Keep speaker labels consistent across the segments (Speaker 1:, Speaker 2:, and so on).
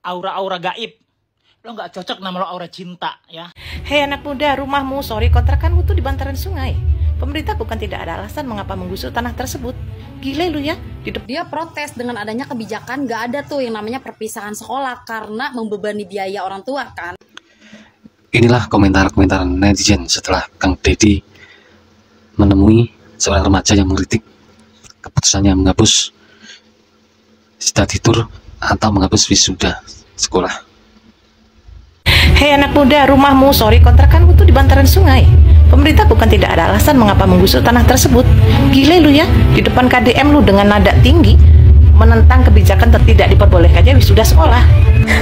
Speaker 1: aura-aura gaib. Lo nggak cocok nama lo aura cinta ya.
Speaker 2: Hei anak muda, rumahmu, kontrakanmu tuh di bantaran sungai. Pemerintah bukan tidak ada alasan mengapa menggusur tanah tersebut. Gile lu ya.
Speaker 3: Dia protes dengan adanya kebijakan gak ada tuh yang namanya perpisahan sekolah karena membebani biaya orang tua kan.
Speaker 4: Inilah komentar-komentar netizen setelah Kang Deddy menemui seorang remaja yang mengkritik keputusannya menghapus study tour atau menghapus wisuda sekolah.
Speaker 2: Hei anak muda, rumahmu, kontrakanmu tuh di bantaran sungai. Pemerintah bukan tidak ada alasan mengapa menggusur tanah tersebut. Gile lu ya, di depan KDM lu dengan nada tinggi menentang kebijakan tidak diperbolehkannya wisuda sekolah.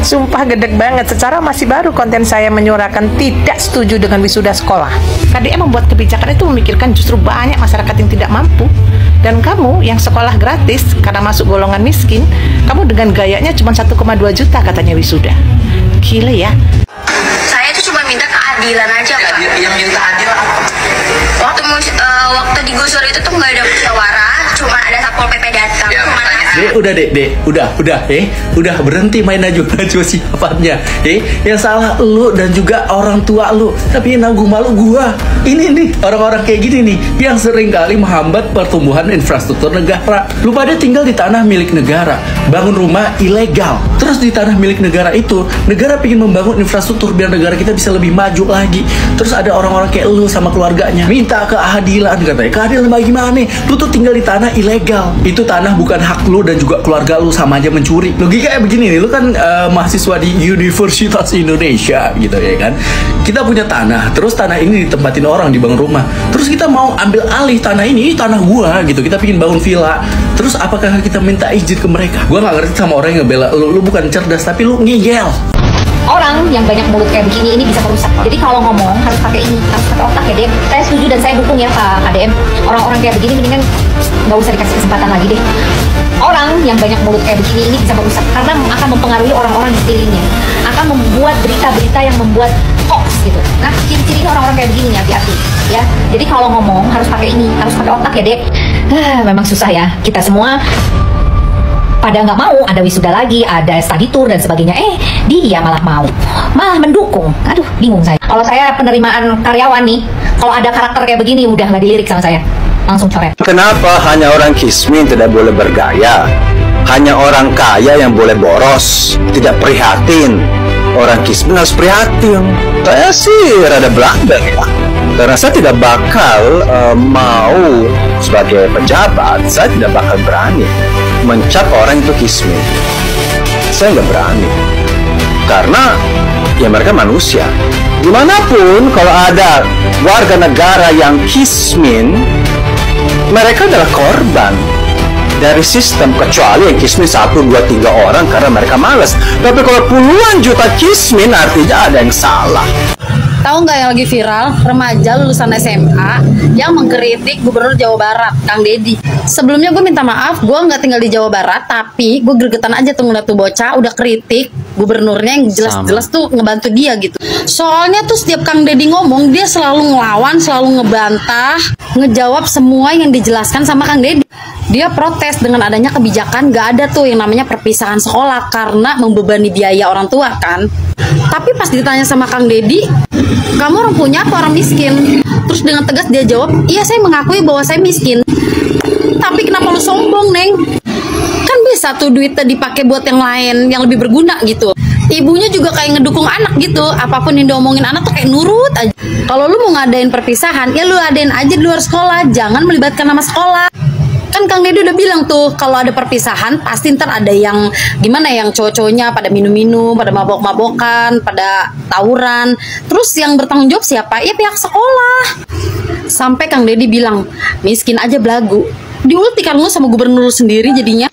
Speaker 2: Sumpah gedeg banget, secara masih baru konten saya menyuarakan tidak setuju dengan wisuda sekolah. KDM membuat kebijakan itu memikirkan justru banyak masyarakat yang tidak mampu. Dan kamu yang sekolah gratis karena masuk golongan miskin, kamu dengan gayanya cuma 1,2 juta katanya wisuda. Gile ya.
Speaker 5: Saya itu cuma minta keadilan aja, Pak.
Speaker 6: Yang minta adil apa?
Speaker 5: Waktu digusur itu tuh nggak ada musyawarah, cuma ada Satpol PP datang.
Speaker 6: Ya,
Speaker 7: Dek, udah berhenti main najwa siapannya. Yang salah lu dan juga orang tua lu. Tapi yang nanggung malu gua. Ini nih orang-orang kayak gini nih yang sering kali menghambat pertumbuhan infrastruktur negara. Lu pada tinggal di tanah milik negara, bangun rumah ilegal. Terus di tanah milik negara itu, negara pengen membangun infrastruktur biar negara kita bisa lebih maju lagi. Terus ada orang-orang kayak lu sama keluarganya minta keadilan, katanya keadilan bagaimana? Lu tuh tinggal di tanah ilegal. Itu tanah bukan hak lu dan juga keluarga lu, sama aja mencuri. Logikanya begini nih, lu kan mahasiswa di Universitas Indonesia gitu ya kan. Kita punya tanah, terus tanah ini ditempatin orang dibangun rumah. Terus kita mau ambil alih tanah ini tanah gua gitu. Kita pengen bangun villa. Terus apakah kita minta izin ke mereka? Gua nggak ngerti sama orang yang ngebela lu bukan cerdas tapi lu ngeyel.
Speaker 3: Orang yang banyak mulut kayak begini ini bisa merusak. Jadi kalau ngomong harus pakai ini, harus pakai otak ya, Dem. Saya setuju dan saya dukung ya Pak KDM. Orang-orang kayak begini mendingan nggak usah dikasih kesempatan lagi deh. Orang yang banyak mulut kayak begini ini bisa merusak karena akan mempengaruhi orang-orang di sekelilingnya, akan membuat berita-berita yang membuat hoax gitu. Nah, ciri-ciri orang-orang kayak begini hati-hati ya. Jadi kalau ngomong harus pakai ini, harus pakai otak ya, Dek. Memang susah ya. Kita semua pada nggak mau ada wisuda lagi, ada study tour dan sebagainya. Dia malah mau, malah mendukung. Aduh, bingung saya. Kalau saya penerimaan karyawan nih, kalau ada karakter kayak begini udah nggak dilirik sama saya, langsung coret.
Speaker 8: Kenapa hanya orang kismin tidak boleh bergaya? Hanya orang kaya yang boleh boros, tidak prihatin. Orang kismin harus prihatin. Saya sih rada belajar ya. Karena saya tidak bakal mau sebagai pejabat, saya tidak bakal berani mencap orang itu kismin. Saya nggak berani. Karena ya mereka manusia. Dimanapun kalau ada warga negara yang kismin, mereka adalah korban dari sistem, kecuali yang kismin 1, 2, 3 orang karena mereka malas. Tapi kalau puluhan juta kismin artinya ada yang salah.
Speaker 3: Tahu nggak yang lagi viral, remaja lulusan SMA yang mengkritik Gubernur Jawa Barat, Kang Deddy. Sebelumnya gue minta maaf, gue nggak tinggal di Jawa Barat, tapi gue gregetan aja tuh ngeliat tuh bocah udah kritik gubernurnya yang jelas-jelas tuh ngebantu dia gitu. Soalnya tuh setiap Kang Deddy ngomong, dia selalu ngelawan, selalu ngebantah, ngejawab semua yang dijelaskan sama Kang Deddy. Dia protes dengan adanya kebijakan gak ada tuh yang namanya perpisahan sekolah karena membebani biaya orang tua kan. Tapi pas ditanya sama Kang Deddy, kamu orang punya apa orang miskin? Terus dengan tegas dia jawab, iya saya mengakui bahwa saya miskin. Tapi kenapa lu sombong, Neng? Kan bisa tuh duitnya dipakai buat yang lain, yang lebih berguna gitu. Ibunya juga kayak ngedukung anak gitu. Apapun yang diomongin anak tuh kayak nurut aja. Kalau lu mau ngadain perpisahan, ya lu adain aja di luar sekolah. Jangan melibatkan nama sekolah. Kan Kang Deddy udah bilang tuh, kalau ada perpisahan pasti ntar ada yang gimana, yang cowok-cowoknya pada minum-minum, pada mabok-mabokan, pada tawuran. Terus yang bertanggung jawab siapa? Ya pihak sekolah. Sampai Kang Deddy bilang, miskin aja belagu. Diulti kan lu sama gubernur sendiri jadinya.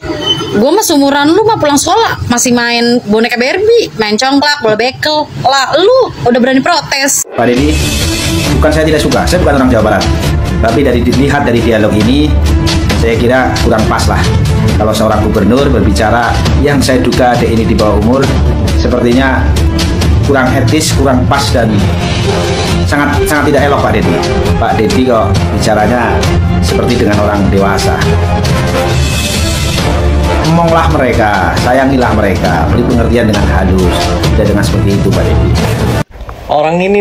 Speaker 3: Gue mah seumuran lu mah pulang sekolah masih main boneka Barbie, main congklak, bola bekel. Lah lu udah berani protes.
Speaker 9: Pak Deddy, bukan saya tidak suka, saya bukan orang Jawa Barat. Tapi dilihat dari dialog ini, saya kira kurang pas lah kalau seorang gubernur berbicara yang saya duga adik ini di bawah umur, sepertinya kurang etis, kurang pas dan sangat tidak elok Pak Deddy. Pak Deddy kok bicaranya seperti dengan orang dewasa. ngomonglah mereka, sayangilah mereka, beri pengertian dengan halus, tidak dengan seperti itu Pak Dedi.
Speaker 6: Orang ini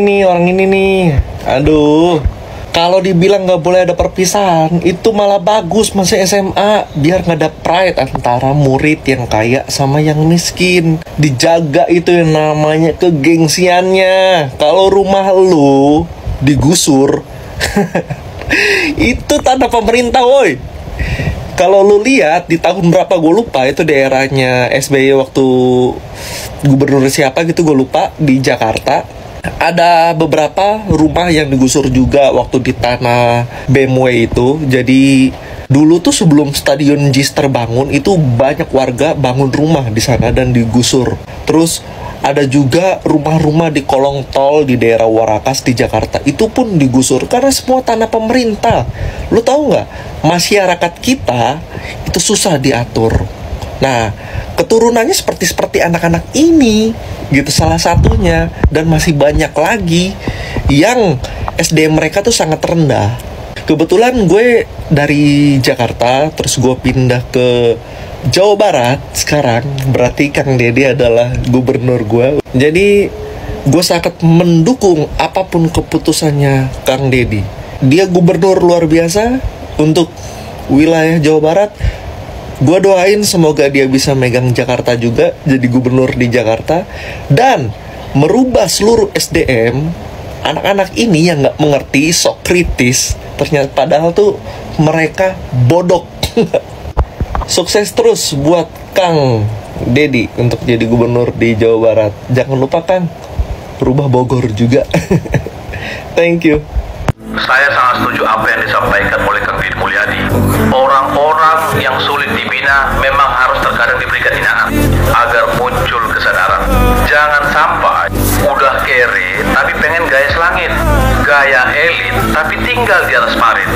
Speaker 6: nih, aduh, kalau dibilang nggak boleh ada perpisahan, itu malah bagus masih SMA, biar nggak ada pride antara murid yang kaya sama yang miskin. Dijaga itu yang namanya kegengsiannya. Kalau rumah lu digusur, itu tanah pemerintah, woi. Kalau lu lihat di tahun berapa gue lupa, itu daerahnya SBY waktu gubernur siapa gitu gue lupa, di Jakarta. Ada beberapa rumah yang digusur juga waktu di tanah BMW itu. Jadi dulu tuh sebelum stadion JIS terbangun, itu banyak warga bangun rumah di sana dan digusur. Terus ada juga rumah-rumah di kolong tol di daerah Warakas di Jakarta, itu pun digusur karena semua tanah pemerintah. Lu tahu nggak, masyarakat kita itu susah diatur. Nah, keturunannya seperti anak-anak ini gitu salah satunya, dan masih banyak lagi yang SDM mereka tuh sangat rendah. Kebetulan gue dari Jakarta, terus gue pindah ke Jawa Barat sekarang, berarti Kang Deddy adalah gubernur gue. Jadi gue sangat mendukung apapun keputusannya Kang Deddy. Dia gubernur luar biasa untuk wilayah Jawa Barat. Gue doain semoga dia bisa megang Jakarta juga, jadi gubernur di Jakarta, dan merubah seluruh SDM. Anak-anak ini yang nggak mengerti, sok kritis, ternyata padahal tuh mereka bodoh. Sukses terus buat Kang Deddy untuk jadi gubernur di Jawa Barat. Jangan lupa Kang, rubah Bogor juga. Thank you.
Speaker 10: Saya sangat setuju apa yang disampaikan oleh Kang Deddy Mulyadi. Orang-orang yang sulit dibina memang harus terkadang diberikan hinaan agar muncul kesadaran. Jangan sampai udah kere tapi pengen gaya selangit, gaya elit tapi tinggal di atas parit.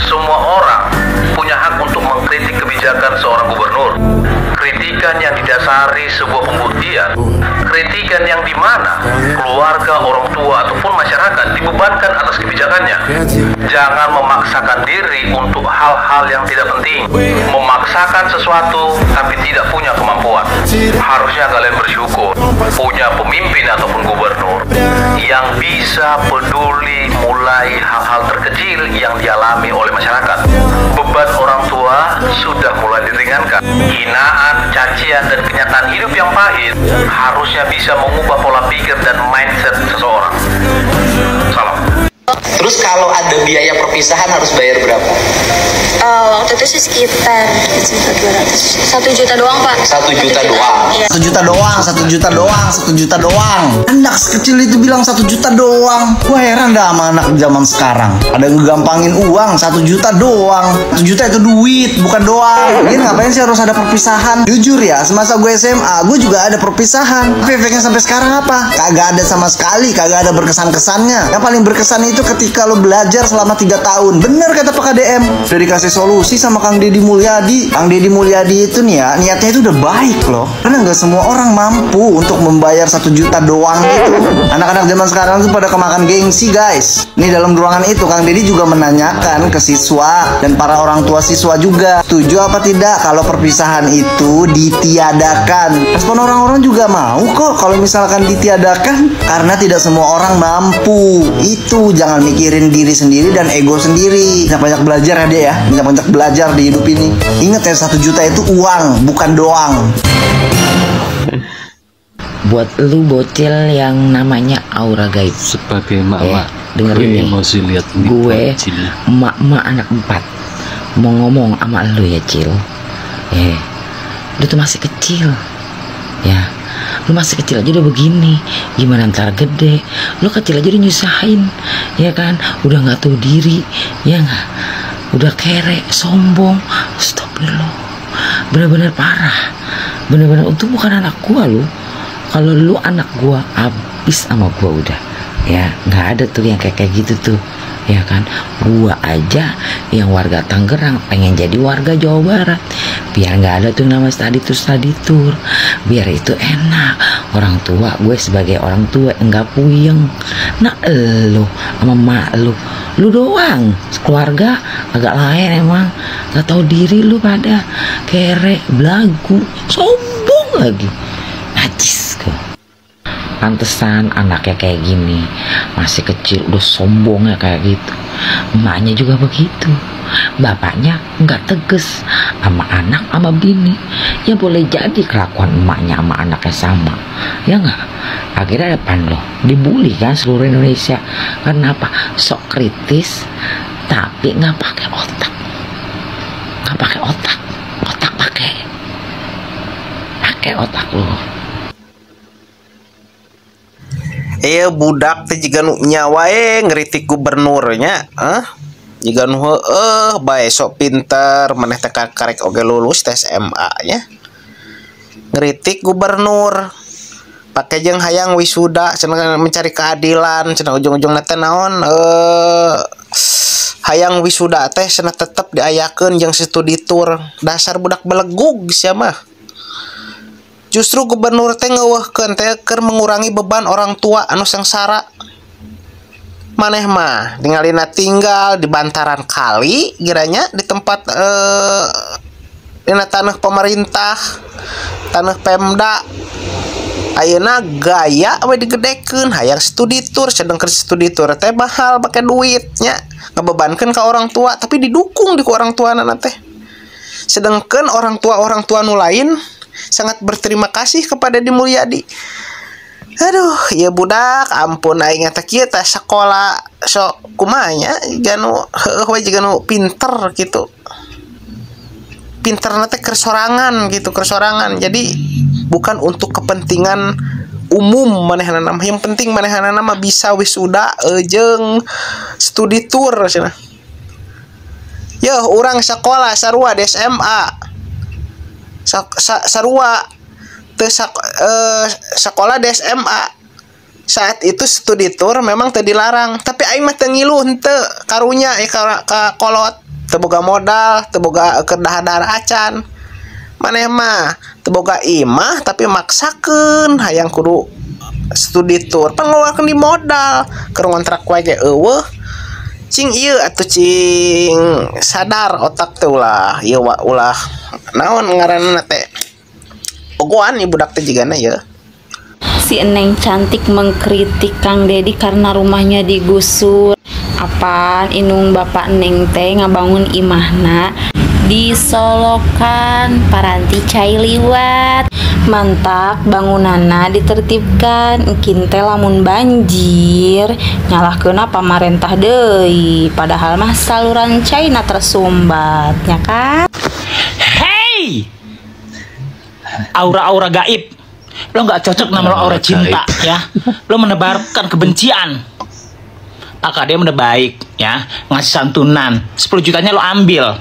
Speaker 10: Semua orang punya hak untuk mengkritik kebijakan seorang gubernur. Kritikan yang didasari sebuah pembuktian, kritikan yang dimana keluarga, orang tua ataupun masyarakat dibebankan atas kebijakannya. Jangan memaksakan diri untuk hal-hal yang tidak penting, memaksakan sesuatu tapi tidak punya kemampuan. Harusnya kalian bersyukur punya pemimpin ataupun gubernur yang bisa peduli mulai hal-hal terkecil yang dialami oleh masyarakat. Beban orang tua sudah mulai diringankan. Hinaan, cacian, dan kenyataan hidup yang pahit harusnya bisa mengubah pola pikir dan mindset seseorang. Salam.
Speaker 11: Terus kalau ada biaya perpisahan harus bayar berapa?
Speaker 5: Waktu itu sih sekitar 1 juta doang, Pak.
Speaker 11: 1 juta doang.
Speaker 5: Iya.
Speaker 12: 1 juta doang, 1 juta doang, 1 juta doang. Anak sekecil itu bilang 1 juta doang. Gua heran dah sama anak zaman sekarang. Ada yang ngegampangin uang 1 juta doang. 1 juta itu duit, bukan doang. Lagian ngapain sih harus ada perpisahan? Jujur ya, semasa gue SMA, gue juga ada perpisahan. Tapi efeknya sampai sekarang apa? Kagak ada sama sekali, kagak ada berkesan-kesannya. Yang paling berkesan itu ketika lo belajar selama 3 tahun. Bener kata Pak KDM, udah dikasih solusi sama Kang Deddy Mulyadi. Kang Deddy Mulyadi itu nih ya, niatnya itu udah baik loh. Karena nggak semua orang mampu untuk membayar 1 juta doang gitu. Anak-anak zaman sekarang tuh pada kemakan gengsi guys. Nih dalam ruangan itu Kang Deddy juga menanyakan ke siswa dan para orang tua siswa juga, setuju apa tidak kalau perpisahan itu ditiadakan. Respon orang-orang juga mau kok kalau misalkan ditiadakan, karena tidak semua orang mampu. Itu jangan mikirin diri sendiri dan ego sendiri. Banyak belajar ya dia ya, banyak belajar di hidup ini. Ingat ya, 1 juta itu uang, bukan doang.
Speaker 13: Buat lu bocil yang namanya aura gaib,
Speaker 4: sebagai emak-emak,
Speaker 13: dengerin nih,
Speaker 4: emosi lihat
Speaker 13: gue emak-emak anak 4 mau ngomong sama lu ya Cil. Lu tuh masih kecil ya, lu masih kecil aja udah begini, gimana ntar gede? Lu kecil aja udah nyusahin, ya kan? Udah nggak tahu diri, ya nggak? Udah kere, sombong, stop dulu. Bener-bener parah, bener-bener. Untung bukan anak gua lu. Kalau lu anak gua, abis sama gua udah. Ya nggak ada tuh yang kayak gitu tuh, ya kan. Gua aja yang warga Tangerang pengen jadi warga Jawa Barat, biar nggak ada tuh nama study tour, biar itu enak. Orang tua, gue sebagai orang tua nggak puyeng. Nah lo sama mak lu doang keluarga agak lain emang, nggak tahu diri lu pada kere, belagu, sombong lagi, najis kok. Pantesan anaknya kayak gini, masih kecil udah sombongnya kayak gitu. Emaknya juga begitu, bapaknya nggak tegas sama anak sama bini. Ya boleh jadi kelakuan emaknya sama anaknya sama, ya nggak. Akhirnya depan lo dibully kan seluruh Indonesia. Kenapa? Sok kritis tapi nggak pakai otak, otak pakai otak lo.
Speaker 14: Budak teh jiga nu nyawa ngeritik gubernurnya, jiga nu bae sok pinter maneh teh karek oge lulus tes SMA nya. Ngeritik gubernur pakai jeung hayang wisuda cenah mencari keadilan, cenah ujung-ujungna teh naon hayang wisuda teh cenah tetep diayakeun jeung studi tour. Dasar budak belegug sia mah. Justru gubernur teh ngeuweuhkeun teh keur mengurangi beban orang tua anu sengsara. Maneh mah ningalina tinggal di bantaran kali giranya di tempat dina tanah pemerintah, tanah Pemda. Ayeuna gaya we digedekeun hayang studi tour, sedangkan studi tour teh mahal pake duitnya, ngebebankeun ka orang tua tapi didukung di ku orang tuana teh. Sedangkan orang tua nu lain sangat berterima kasih kepada Di Mulyadi. Aduh, ya budak, ampun aing teh kieu teh sekolah sok kumaha nya janu heueuh we jiga nu pinter gitu. Pinterna teh kersorangan gitu, kersorangan. Jadi bukan untuk kepentingan umum manehna nama. Yang penting manehna nama bisa wisuda jeung studi tour cenah. Yo, urang sekolah sarua di SMA. Sarua teu sekolah di SMA saat itu studi tour memang teu dilarang, tapi aing mah teu ngilu henteu karunya ka kolot, teu boga modal, teu boga keur dahar-dahar acan. Maneh mah teu boga imah tapi maksakeun hayang kudu studi tour, pangeluarkeun di modal keur ngontrak wae ge eueuh. Cing ieu atuh cing sadar otak teh ulah ieu ulah naon ngaranna teh ogoan ieu budak teh jigana ya.
Speaker 3: Si Eneng Cantik mengkritik Kang Dedi karena rumahnya digusur. Apaan inung bapak Neng teh ngabangun imahna disolokan paranti cai liwat. Mantap bangunanna ditertibkan, engkin teh lamun banjir nyalahkeunna pamarentah deui, padahal mah saluran caina tersumbat nya kan.
Speaker 1: Hei, aura-aura gaib, lo nggak cocok nama lo aura cinta ya, lo menebarkan kebencian. Maka dia udah baik ya, ngasih santunan 10 jutanya lo ambil,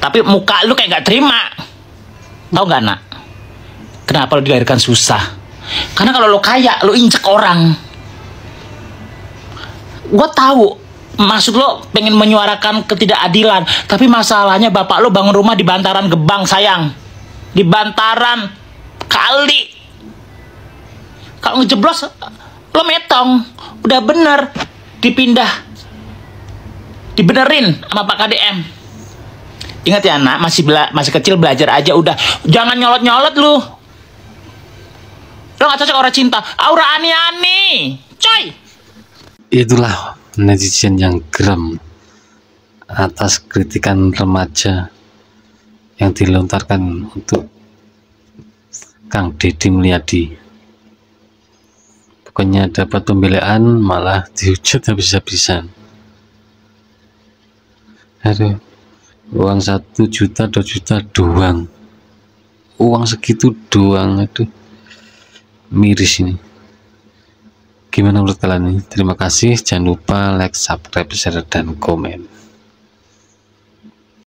Speaker 1: tapi muka lo kayak nggak terima. Tahu nggak nak? Kenapa lo dilahirkan susah? Karena kalau lo kaya, lo injek orang. Gue tahu maksud lo pengen menyuarakan ketidakadilan, tapi masalahnya bapak lo bangun rumah di bantaran gebang sayang, di bantaran kali. Kalau ngejeblos lo metong, udah bener dipindah, dibenerin sama Pak KDM. Ingat ya anak, masih kecil belajar aja udah, jangan nyolot-nyolot lu. Lo gak cocok aura cinta, aura ani-ani, coy.
Speaker 4: Itulah netizen yang geram atas kritikan remaja yang dilontarkan untuk Kang Deddy Mulyadi. Pokoknya dapat pembelaan malah dihujat habis-habisan. Aduh, uang 1 juta 2 juta doang, uang segitu doang, aduh miris ini. Gimana menurut kalian ini? Terima kasih, jangan lupa like, subscribe, share, dan komen.